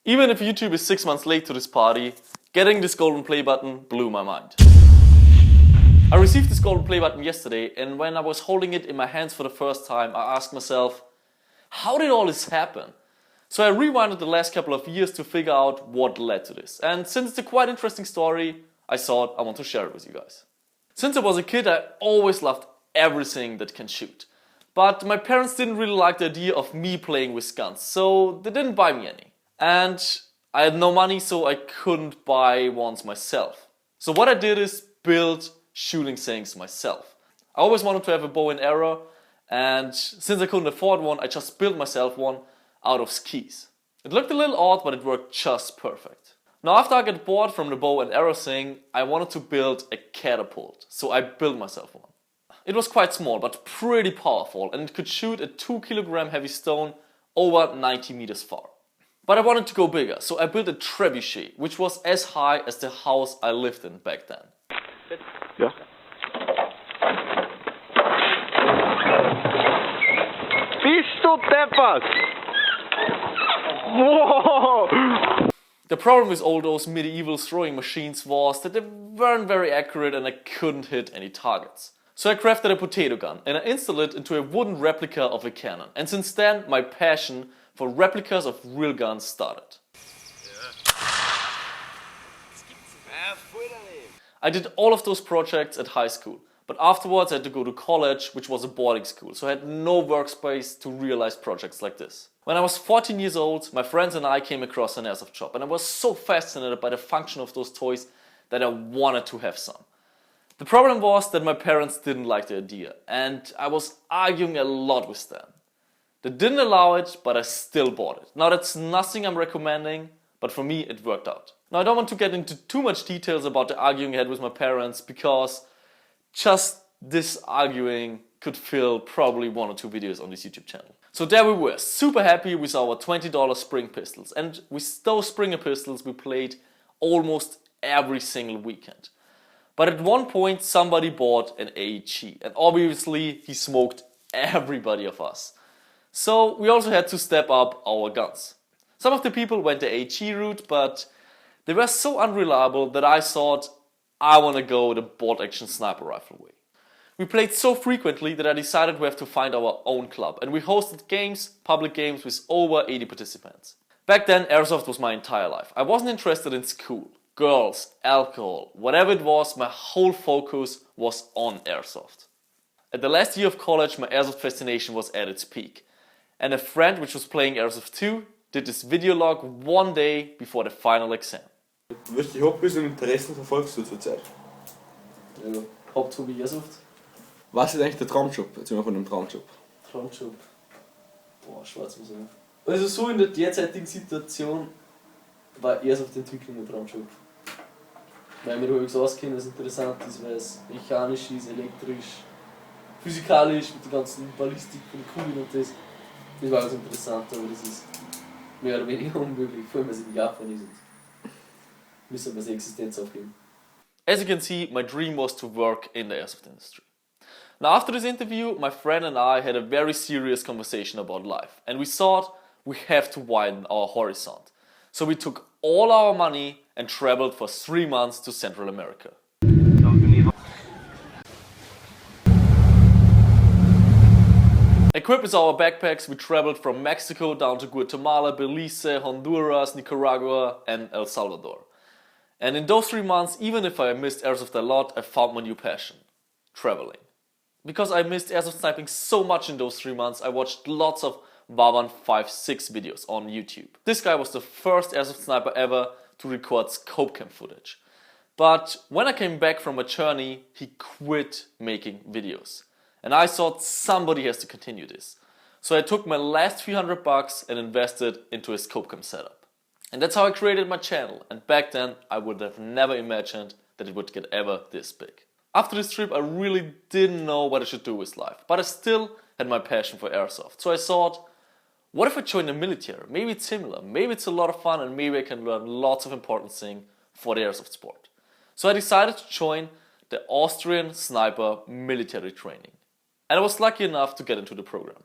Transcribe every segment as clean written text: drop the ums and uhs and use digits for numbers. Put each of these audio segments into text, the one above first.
Even if YouTube is 6 months late to this party, getting this golden play button blew my mind. I received this golden play button yesterday, and when I was holding it in my hands for the first time, I asked myself, how did all this happen? So I rewinded the last couple of years to figure out what led to this. And since it's a quite interesting story, I thought I want to share it with you guys. Since I was a kid, I always loved everything that can shoot. But my parents didn't really like the idea of me playing with guns, so they didn't buy me any. And I had no money, so I couldn't buy ones myself. So what I did is build shooting things myself. I always wanted to have a bow and arrow, and since I couldn't afford one, I just built myself one out of skis. It looked a little odd, but it worked just perfect. Now after I got bored from the bow and arrow thing, I wanted to build a catapult, so I built myself one. It was quite small, but pretty powerful, and it could shoot a 2 kg heavy stone over 90 meters far. But I wanted to go bigger, so I built a trebuchet, which was as high as the house I lived in back then. Ja. Bist du deppert? Whoa! The problem with all those medieval throwing machines was that they weren't very accurate and I couldn't hit any targets. So I crafted a potato gun and I installed it into a wooden replica of a cannon. And since then, my passion for replicas of real guns started. I did all of those projects at high school, but afterwards I had to go to college, which was a boarding school, so I had no workspace to realize projects like this. When I was 14 years old, my friends and I came across an airsoft shop, and I was so fascinated by the function of those toys that I wanted to have some. The problem was that my parents didn't like the idea, and I was arguing a lot with them. They didn't allow it, but I still bought it. Now that's nothing I'm recommending, but for me it worked out. Now I don't want to get into too much details about the arguing I had with my parents, because just this arguing could fill probably 1 or 2 videos on this YouTube channel. So there we were, super happy with our $20 spring pistols, and with those Springer pistols we played almost every single weekend. But at one point somebody bought an AEG, and obviously he smoked everybody of us. So we also had to step up our guns. Some of the people went the AEG route, but they were so unreliable that I thought I want to go the bolt action sniper rifle way. We played so frequently that I decided we have to find our own club, and we hosted games, public games with over 80 participants. Back then airsoft was my entire life. I wasn't interested in school, girls, alcohol, whatever it was, my whole focus was on airsoft. At the last year of college my airsoft fascination was at its peak, and a friend which was playing airsoft too did this video log one day before the final exam. Welche Hobbys und Interessen verfolgst du zurzeit? Ja, Haupthobby Airsoft. Was ist eigentlich der Traumjob? Erzähl mal von dem Traumjob. Traumjob. Boah, schwarz muss ich. Also so in der derzeitigen Situation war Airsoft-Entwicklung ein Traumjob. Weil mir halbwegs auskennen, was interessant ist, weil es mechanisch ist, elektrisch, physikalisch, mit der ganzen Ballistik von Kugeln und das. Das war alles interessant, aber das ist mehr oder weniger unmöglich, vor allem weil es in Japan ist. Müssen wir seine Existenz aufgeben. As you can see, my dream was to work in the airsoft industry. Now after this interview, my friend and I had a very serious conversation about life, and we thought we have to widen our horizon. So we took all our money and traveled for 3 months to Central America. Equipped with our backpacks, we traveled from Mexico down to Guatemala, Belize, Honduras, Nicaragua and El Salvador. And in those 3 months, even if I missed airsoft a lot, I found my new passion: traveling. Because I missed airsoft sniping so much in those 3 months, I watched lots of Wawan5-6 videos on YouTube. This guy was the first airsoft sniper ever to record scope cam footage. But when I came back from a journey, he quit making videos. And I thought somebody has to continue this. So I took my last few $100 and invested into a scope cam setup. And that's how I created my channel. And back then I would have never imagined that it would get ever this big. After this trip I really didn't know what I should do with life, but I still had my passion for airsoft. So I thought, what if I join the military? Maybe it's similar, maybe it's a lot of fun, and maybe I can learn lots of important things for the airsoft sport. So I decided to join the Austrian sniper military training. And I was lucky enough to get into the program.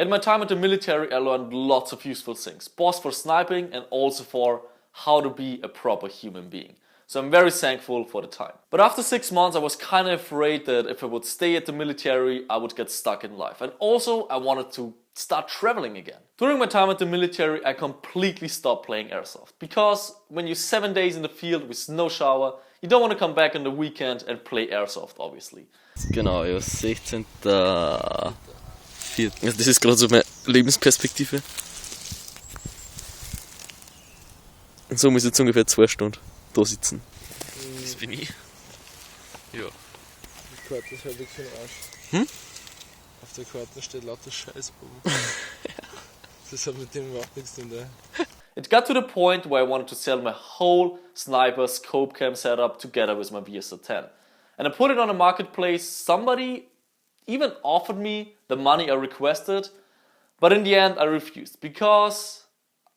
In my time at the military, I learned lots of useful things, both for sniping and also for how to be a proper human being. So I'm very thankful for the time. But after 6 months, I was kind of afraid that if I would stay at the military, I would get stuck in life. And also, I wanted to start traveling again. During my time at the military, I completely stopped playing airsoft. Because when you're 7 days in the field with no shower, you don't want to come back on the weekend and play airsoft, obviously. Genau, ja, 16. Also das ist gerade so meine Lebensperspektive. Und so muss ich jetzt ungefähr 2 Stunden da sitzen. Das bin ich. Ja. Die Karte ist halt wirklich für den Arsch. Auf der Karte steht lauter Scheißbuben. Das hat mit dem überhaupt nichts zu tun. It got to the point where I wanted to sell my whole sniper scope cam setup together with my VSO10. And I put it on a marketplace. Somebody even offered me the money I requested, but in the end I refused because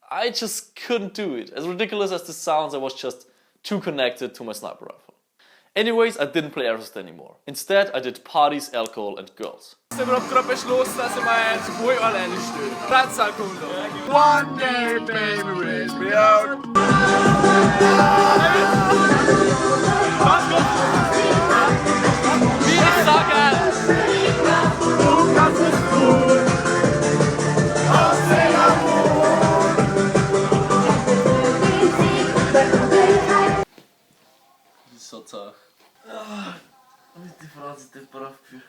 I just couldn't do it. As ridiculous as this sounds, I was just too connected to my sniper rifle. Anyways, I didn't play airsoft anymore. Instead, I did parties, alcohol and girls. Ich habe gerade beschlossen, dass ich mal zu Ruhe alleine stehe. Ganz cool. One day, baby, raise me out. Wie ich sage, du kannst es tun. So tough. Die Frau ist deppert aufgeführt.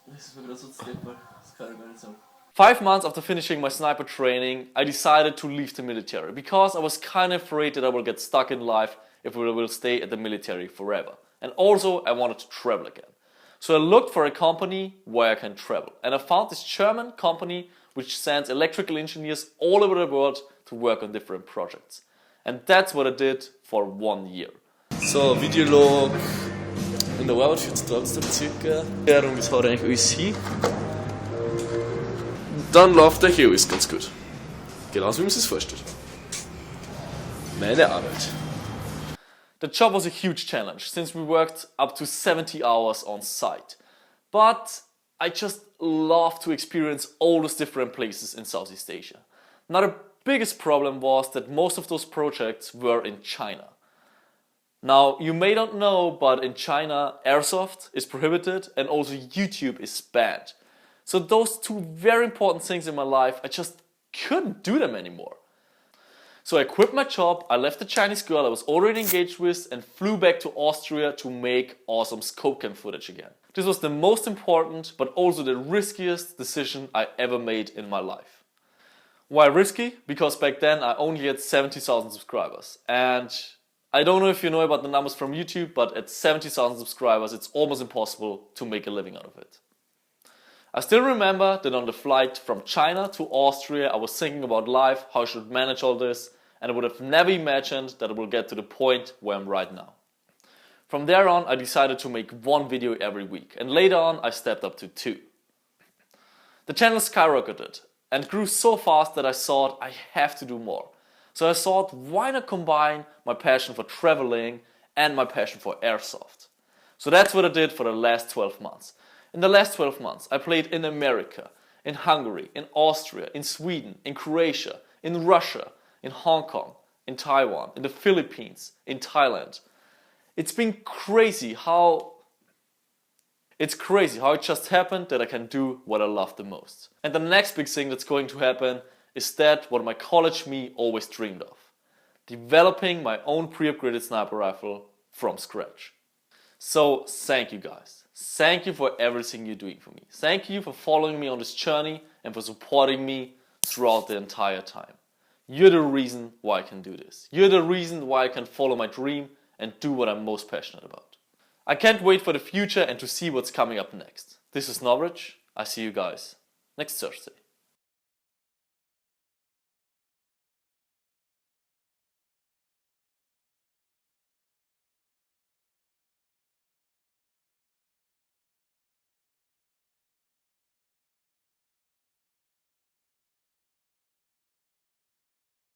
Das ist mir gerade so deppert. Das kann ich gar nicht sagen. 5 months after finishing my sniper training, I decided to leave the military because I was kind of afraid that I will get stuck in life if I will stay at the military forever. And also I wanted to travel again. So I looked for a company where I can travel. And I found this German company which sends electrical engineers all over the world to work on different projects. And that's what I did for 1 year. So, Videolog in der Arbeit, 14 Tage circa. Ja, und das haut eigentlich alles hin. Dann läuft eigentlich alles ganz gut. Genauso wie man sich das vorstellt. Meine Arbeit. The job was a huge challenge since we worked up to 70 hours on site. But I just love to experience all those different places in Southeast Asia. Now the biggest problem was that most of those projects were in China. Now, you may not know, but in China, airsoft is prohibited and also YouTube is banned. So those two very important things in my life, I just couldn't do them anymore. So I quit my job, I left the Chinese girl I was already engaged with and flew back to Austria to make awesome scope cam footage again. This was the most important, but also the riskiest decision I ever made in my life. Why risky? Because back then I only had 70,000 subscribers. And I don't know if you know about the numbers from YouTube, but at 70,000 subscribers, it's almost impossible to make a living out of it. I still remember that on the flight from China to Austria, I was thinking about life, how I should manage all this, and I would have never imagined that I will get to the point where I'm right now. From there on, I decided to make 1 video every week, and later on, I stepped up to 2. The channel skyrocketed and grew so fast that I thought I have to do more. So I thought, why not combine my passion for traveling and my passion for airsoft? So that's what I did for the last 12 months. In the last 12 months, I played in America, in Hungary, in Austria, in Sweden, in Croatia, in Russia, in Hong Kong, in Taiwan, in the Philippines, in Thailand. It's been crazy how it just happened that I can do what I love the most. And the next big thing that's going to happen is that what my college me always dreamed of. Developing my own pre-upgraded sniper rifle from scratch. So thank you guys. Thank you for everything you're doing for me. Thank you for following me on this journey and for supporting me throughout the entire time. You're the reason why I can do this. You're the reason why I can follow my dream and do what I'm most passionate about. I can't wait for the future and to see what's coming up next. This is NOVRITSCH. I see you guys next Thursday.